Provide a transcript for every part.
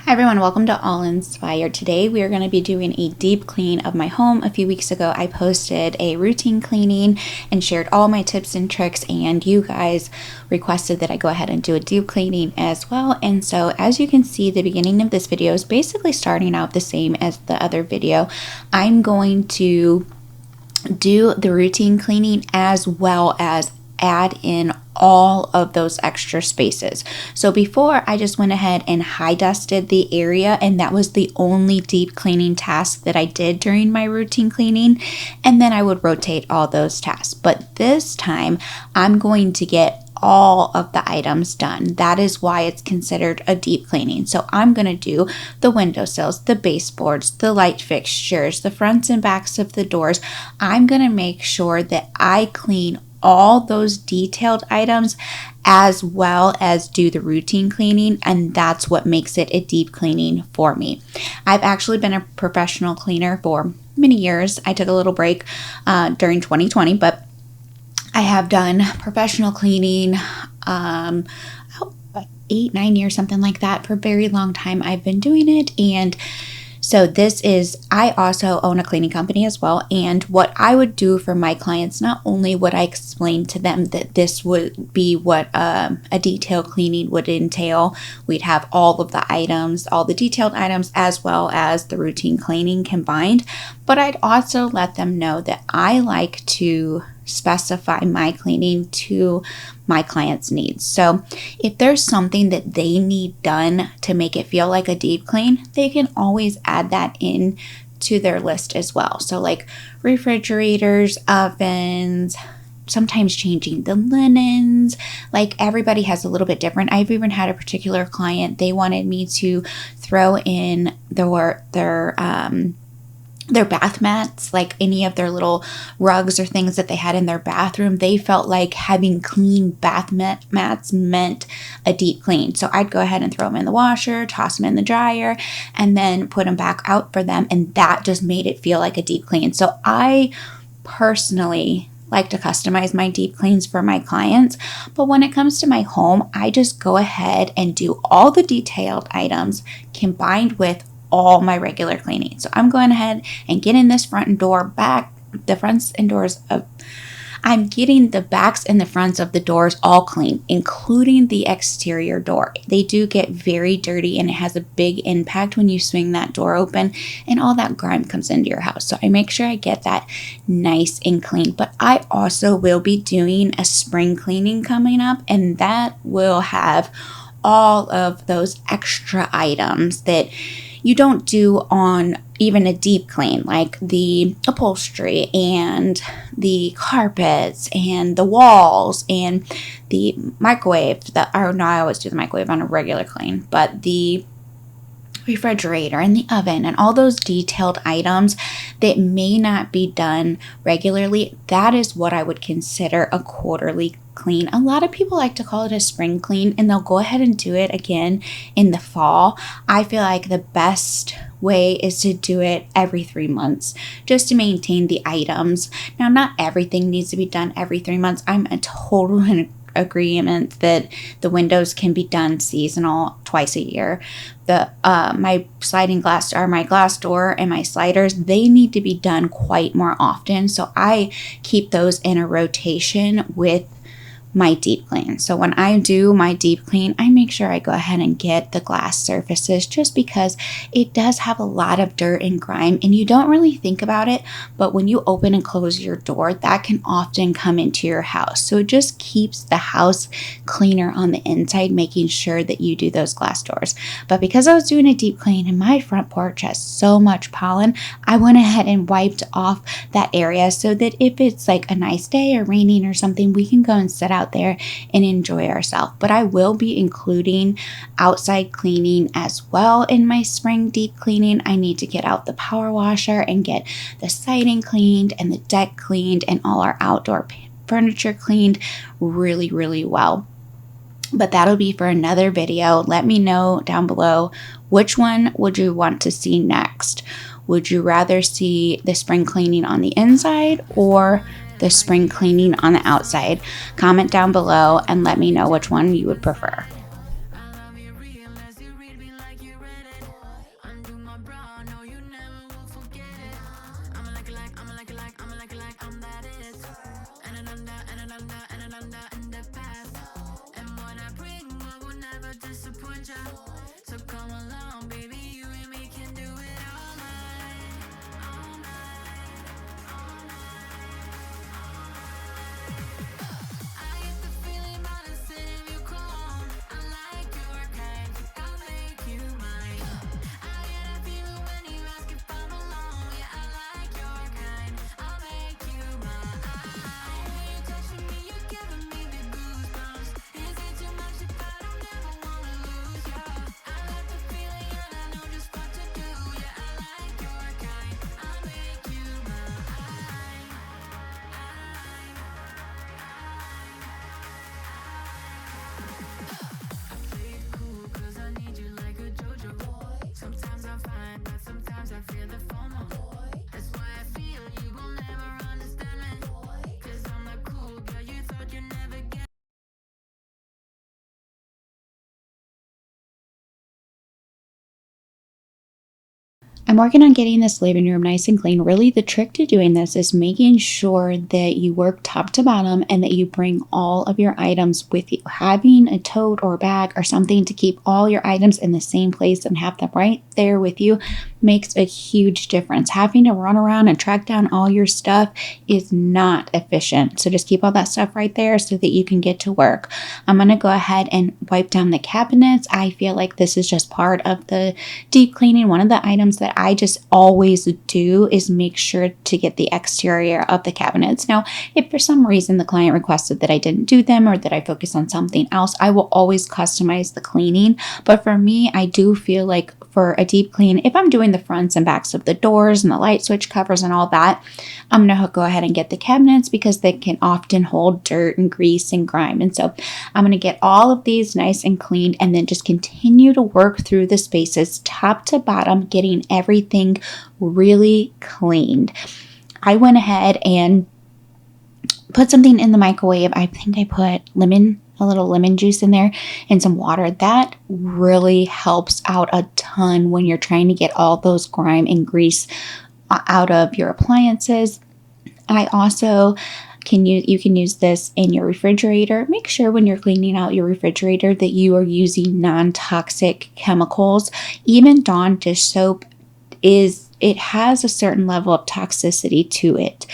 Hi everyone, welcome to All Inspired. Today we are going to be doing a deep clean of my home. A few weeks ago I posted a routine cleaning and shared all my tips and tricks, and you guys requested that I go ahead and do a deep cleaning as well. And so as you can see, the beginning of this video is basically starting out the same as the other video. I'm going to do the routine cleaning as well as add in all of those extra spaces. So before, I just went ahead and high dusted the area, and that was the only deep cleaning task that I did during my routine cleaning, and then I would rotate all those tasks. But this time I'm going to get all of the items done. That is why it's considered a deep cleaning. So I'm going to do the windowsills, the baseboards, the light fixtures, the fronts and backs of the doors. I'm going to make sure that I clean all those detailed items as well as do the routine cleaning, and that's what makes it a deep cleaning for me. I've actually been a professional cleaner for many years. I took a little break during 2020, but I have done professional cleaning 8-9 years, something like that. For a very long time I've been doing it. And so I also own a cleaning company as well. And what I would do for my clients, not only would I explain to them that this would be what a detailed cleaning would entail. We'd have all of the items, all the detailed items, as well as the routine cleaning combined. But I'd also let them know that I like to specify my cleaning to my clients' needs. So if there's something that they need done to make it feel like a deep clean, they can always add that in to their list as well. So like refrigerators, ovens, sometimes changing the linens. Like everybody has a little bit different. I've even had a particular client, they wanted me to throw in their bath mats, like any of their little rugs or things that they had in their bathroom. They felt like having clean bath mats meant a deep clean. So I'd go ahead and throw them in the washer, toss them in the dryer, and then put them back out for them. And that just made it feel like a deep clean. So I personally like to customize my deep cleans for my clients. But when it comes to my home, I just go ahead and do all the detailed items combined with all my regular cleaning. So I'm going ahead and getting this front and door back, the fronts and doors of, I'm getting the backs and the fronts of the doors all clean, including the exterior door. They do get very dirty, and it has a big impact when you swing that door open and all that grime comes into your house. So I make sure I get that nice and clean. But I also will be doing a spring cleaning coming up, and that will have all of those extra items that you don't do on even a deep clean, like the upholstery and the carpets and the walls and the microwave. I always do the microwave on a regular clean, but the refrigerator and the oven and all those detailed items that may not be done regularly, that is what I would consider a quarterly clean. A lot of people like to call it a spring clean, and they'll go ahead and do it again in the fall. I feel like the best way is to do it every 3 months just to maintain the items. Now, not everything needs to be done every 3 months. I'm a total in agreement that the windows can be done seasonal twice a year. My sliding glass or my glass door and my sliders, they need to be done quite more often. So I keep those in a rotation with my deep clean. So when I do my deep clean, I make sure I go ahead and get the glass surfaces, just because it does have a lot of dirt and grime, and you don't really think about it, but when you open and close your door, that can often come into your house. So it just keeps the house cleaner on the inside, making sure that you do those glass doors. But because I was doing a deep clean and my front porch has so much pollen, I went ahead and wiped off that area so that if it's like a nice day or raining or something, we can go and sit out there and enjoy ourselves. But I will be including outside cleaning as well in my spring deep cleaning. I need to get out the power washer and get the siding cleaned and the deck cleaned and all our outdoor furniture cleaned really, really well. But that'll be for another video. Let me know down below, which one would you want to see next? Would you rather see the spring cleaning on the inside or the spring cleaning on the outside? Comment down below and let me know which one you would prefer. So come along, baby, you and me can do it all night, all night, all night. I get the feeling by the scent of your cologne. I like your kind, I'll make you mine. I get a feeling when you ask if I'm alone. Yeah, I like your kind, I'll make you mine. When you're touching me, you're giving me the goosebumps. Is it too much if I don't ever wanna lose ya? I like the feeling and I know just what to do. Yeah, I like your kind, I'll make you mine. I play it cool cause I need you like a JoJo. Sometimes I'm fine, but sometimes I feel the FOMO. That's why I feel you will never understand me. Cause I'm the cool girl you thought you'd never get. I'm working on getting this living room nice and clean. Really, the trick to doing this is making sure that you work top to bottom and that you bring all of your items with you. Having a tote or bag or something to keep all your items in the same place and have them right there with you makes a huge difference. Having to run around and track down all your stuff is not efficient. So just keep all that stuff right there so that you can get to work. I'm going to go ahead and wipe down the cabinets. I feel like this is just part of the deep cleaning. One of the items that I just always do is make sure to get the exterior of the cabinets. Now, if for some reason the client requested that I didn't do them or that I focus on something else, I will always customize the cleaning. But for me, I do feel like for a deep clean, if I'm doing the fronts and backs of the doors and the light switch covers and all that, I'm going to go ahead and get the cabinets because they can often hold dirt and grease and grime. And so I'm going to get all of these nice and cleaned and then just continue to work through the spaces top to bottom, getting everything really cleaned. I went ahead and put something in the microwave. I think I put a little lemon juice in there and some water. That really helps out a ton when you're trying to get all those grime and grease out of your appliances. I also you can use this in your refrigerator. Make sure when you're cleaning out your refrigerator that you are using non-toxic chemicals. Even Dawn dish soap it has a certain level of toxicity to it.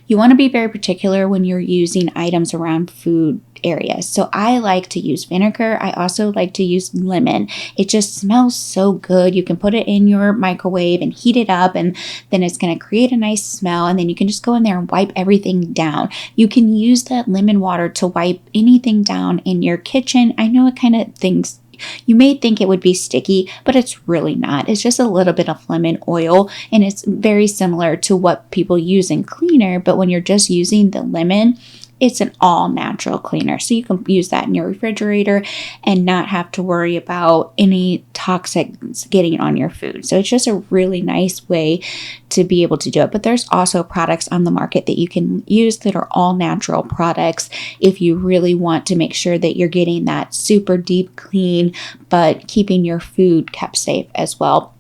You want to be very particular when you're using items around food areas. So I like to use vinegar. I also like to use lemon. It just smells so good. You can put it in your microwave and heat it up, and then it's going to create a nice smell. And then you can just go in there and wipe everything down. You can use that lemon water to wipe anything down in your kitchen. I know it kind of things. You may think it would be sticky, but it's really not. It's just a little bit of lemon oil, and it's very similar to what people use in cleaner, but when you're just using the lemon, it's an all natural cleaner. So you can use that in your refrigerator and not have to worry about any toxins getting on your food. So it's just a really nice way to be able to do it. But there's also products on the market that you can use that are all natural products if you really want to make sure that you're getting that super deep clean, but keeping your food kept safe as well.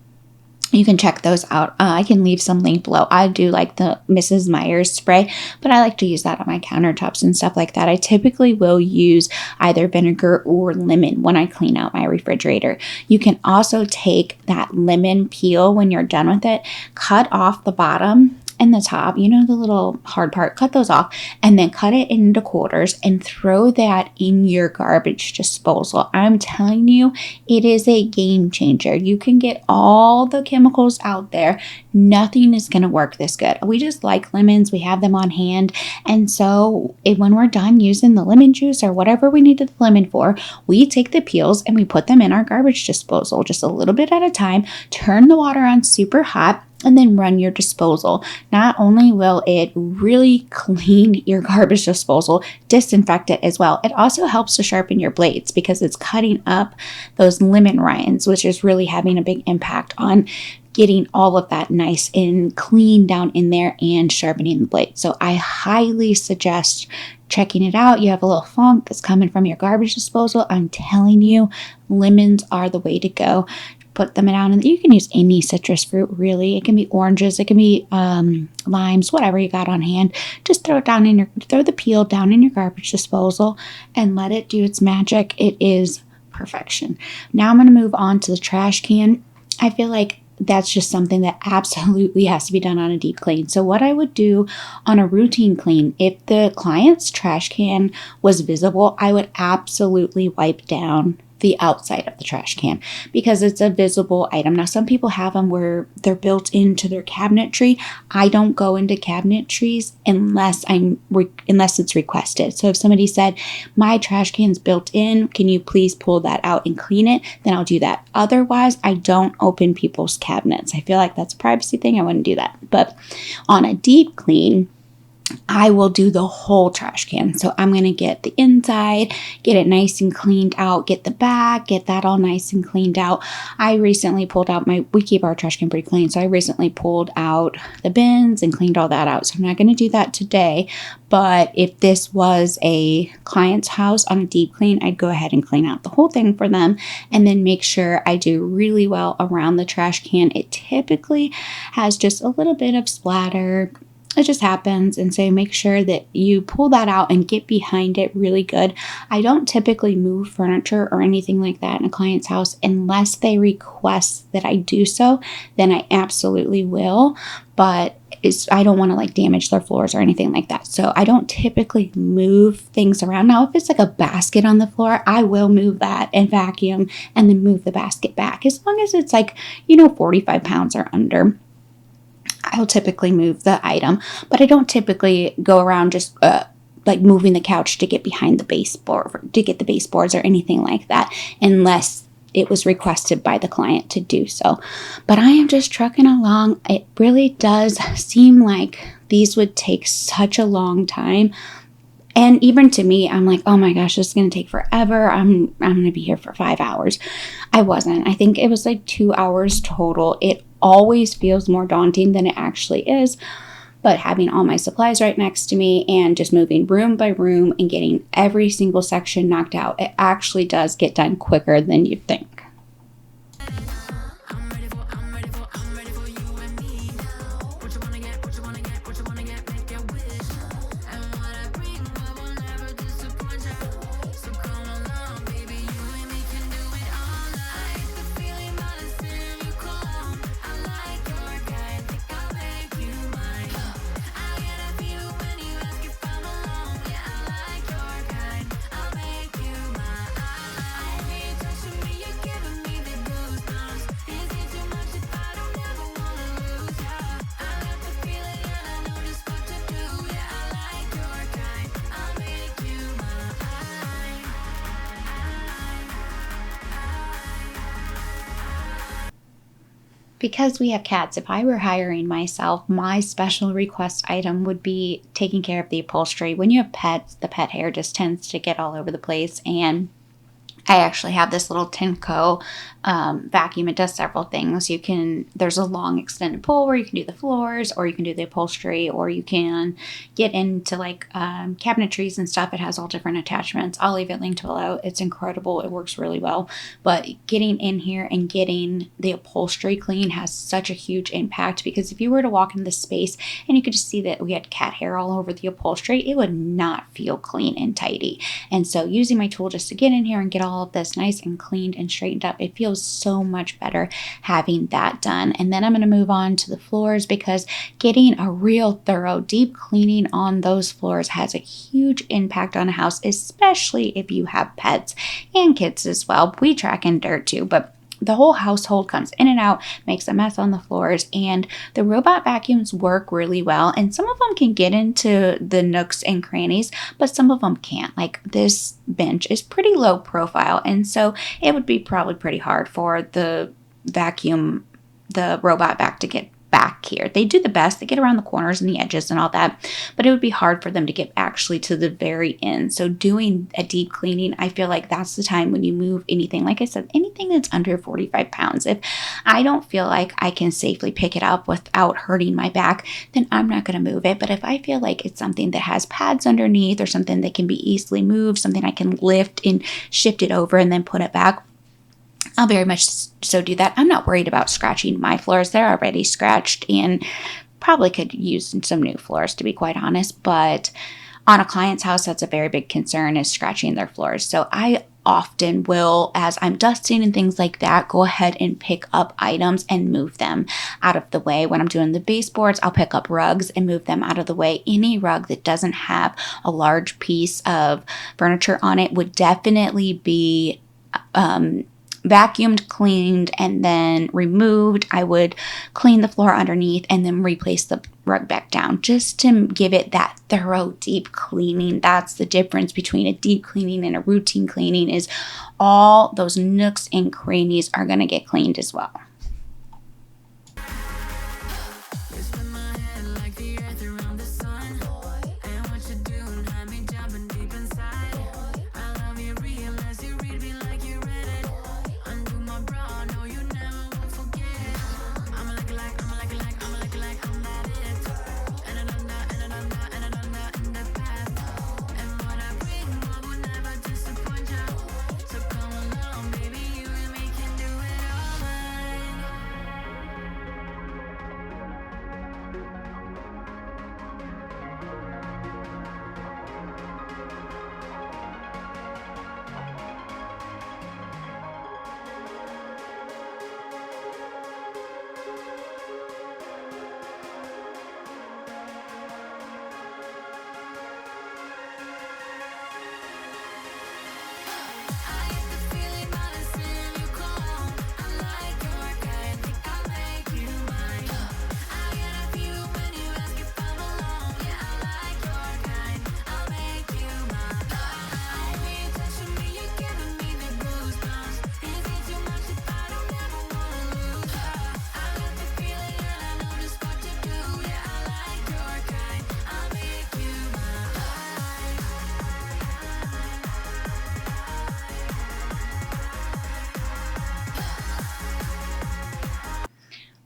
You can check those out. I can leave some link below. I do like the Mrs. Meyer's spray, but I like to use that on my countertops and stuff like that. I typically will use either vinegar or lemon when I clean out my refrigerator. You can also take that lemon peel when you're done with it, cut off the bottom and the top, the little hard part, cut those off, and then cut it into quarters and throw that in your garbage disposal. I'm telling you, it is a game changer. You can get all the chemicals out there. Nothing is going to work this good. We just like lemons. We have them on hand. And so when we're done using the lemon juice or whatever we needed the lemon for, we take the peels and we put them in our garbage disposal just a little bit at a time, turn the water on super hot, and then run your disposal. Not only will it really clean your garbage disposal, disinfect it as well, it also helps to sharpen your blades because it's cutting up those lemon rinds, which is really having a big impact on getting all of that nice and clean down in there and sharpening the blade. So I highly suggest checking it out. You have a little funk that's coming from your garbage disposal. I'm telling you, lemons are the way to go. Put them down, and you can use any citrus fruit, really. It can be oranges, it can be limes, whatever you got on hand. Just throw the peel down in your garbage disposal and let it do its magic. It is Perfection. Now I'm going to move on to the trash can. I feel like that's just something that absolutely has to be done on a deep clean. So what I would do on a routine clean, if the client's trash can was visible, I would absolutely wipe down the outside of the trash can because it's a visible item. Now, some people have them where they're built into their cabinetry. I don't go into cabinetries unless it's requested. So if somebody said, my trash can's built in, can you please pull that out and clean it? Then I'll do that. Otherwise, I don't open people's cabinets. I feel like that's a privacy thing. I wouldn't do that. But on a deep clean, I will do the whole trash can. So I'm going to get the inside, get it nice and cleaned out, get the back, get that all nice and cleaned out. I recently pulled out we keep our trash can pretty clean. So I recently pulled out the bins and cleaned all that out. So I'm not going to do that today. But if this was a client's house on a deep clean, I'd go ahead and clean out the whole thing for them and then make sure I do really well around the trash can. It typically has just a little bit of splatter. It just happens. And so make sure that you pull that out and get behind it really good. I don't typically move furniture or anything like that in a client's house unless they request that I do so. Then I absolutely will. But I don't want to like damage their floors or anything like that. So I don't typically move things around. Now, if it's like a basket on the floor, I will move that and vacuum and then move the basket back. As long as it's like, 45 pounds or under. I'll typically move the item, but I don't typically go around just like moving the couch to get behind the baseboard, to get the baseboards or anything like that, unless it was requested by the client to do so. But I am just trucking along. It really does seem like these would take such a long time. And even to me, I'm like, oh my gosh, this is going to take forever. I'm going to be here for 5 hours. I wasn't. I think it was like 2 hours total. It always feels more daunting than it actually is. But having all my supplies right next to me and just moving room by room and getting every single section knocked out, it actually does get done quicker than you'd think. Because we have cats, if I were hiring myself, my special request item would be taking care of the upholstery. When you have pets, the pet hair just tends to get all over the place, and I actually have this little Tenco vacuum. It does several things. There's a long extended pull where you can do the floors, or you can do the upholstery, or you can get into like cabinetries and stuff. It has all different attachments. I'll leave it linked below. It's incredible. It works really well. But getting in here and getting the upholstery clean has such a huge impact, because if you were to walk into this space and you could just see that we had cat hair all over the upholstery, it would not feel clean and tidy. And so using my tool just to get in here and get all of this nice and cleaned and straightened up, it feels so much better having that done. And then I'm going to move on to the floors, because getting a real thorough deep cleaning on those floors has a huge impact on a house, especially if you have pets and kids as well. We track in dirt too, but the whole household comes in and out, makes a mess on the floors, and the robot vacuums work really well. And some of them can get into the nooks and crannies, but some of them can't. Like this bench is pretty low profile, and so it would be probably pretty hard for the robot vac to get back here. They do the best. They get around the corners and the edges and all that, but it would be hard for them to get actually to the very end. So doing a deep cleaning, I feel like that's the time when you move anything. Like I said, anything that's under 45 pounds. If I don't feel like I can safely pick it up without hurting my back, then I'm not going to move it. But if I feel like it's something that has pads underneath, or something that can be easily moved, something I can lift and shift it over and then put it back, I'll very much so do that. I'm not worried about scratching my floors. They're already scratched and probably could use some new floors, to be quite honest. But on a client's house, that's a very big concern, is scratching their floors. So I often will, as I'm dusting and things like that, go ahead and pick up items and move them out of the way. When I'm doing the baseboards, I'll pick up rugs and move them out of the way. Any rug that doesn't have a large piece of furniture on it would definitely be vacuumed, cleaned, and then removed. I would clean the floor underneath and then replace the rug back down just to give it that thorough deep cleaning. That's the difference between a deep cleaning and a routine cleaning, is all those nooks and crannies are going to get cleaned as well.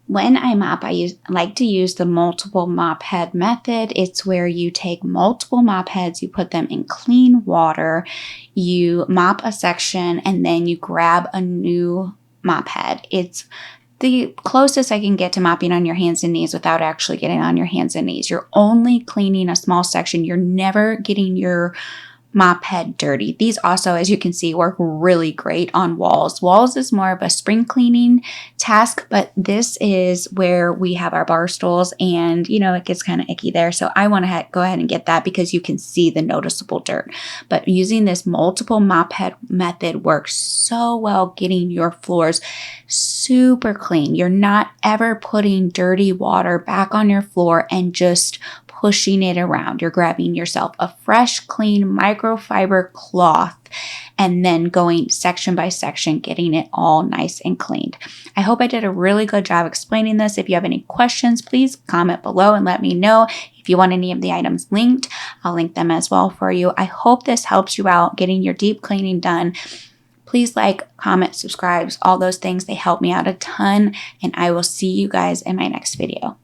When I mop, I like to use the multiple mop head method. It's where you take multiple mop heads, you put them in clean water, you mop a section, and then you grab a new mop head. It's the closest I can get to mopping on your hands and knees without actually getting on your hands and knees. You're only cleaning a small section. You're never getting your mop head dirty. These also, as you can see, work really great on walls. Walls is more of a spring cleaning task, but this is where we have our bar stools and, it gets kind of icky there. So I want to go ahead and get that because you can see the noticeable dirt. But using this multiple mop head method works so well, getting your floors super clean. You're not ever putting dirty water back on your floor and just pushing it around. You're grabbing yourself a fresh, clean microfiber cloth and then going section by section, getting it all nice and cleaned. I hope I did a really good job explaining this. If you have any questions, please comment below and let me know. If you want any of the items linked, I'll link them as well for you. I hope this helps you out getting your deep cleaning done. Please like, comment, subscribe, all those things. They help me out a ton, and I will see you guys in my next video.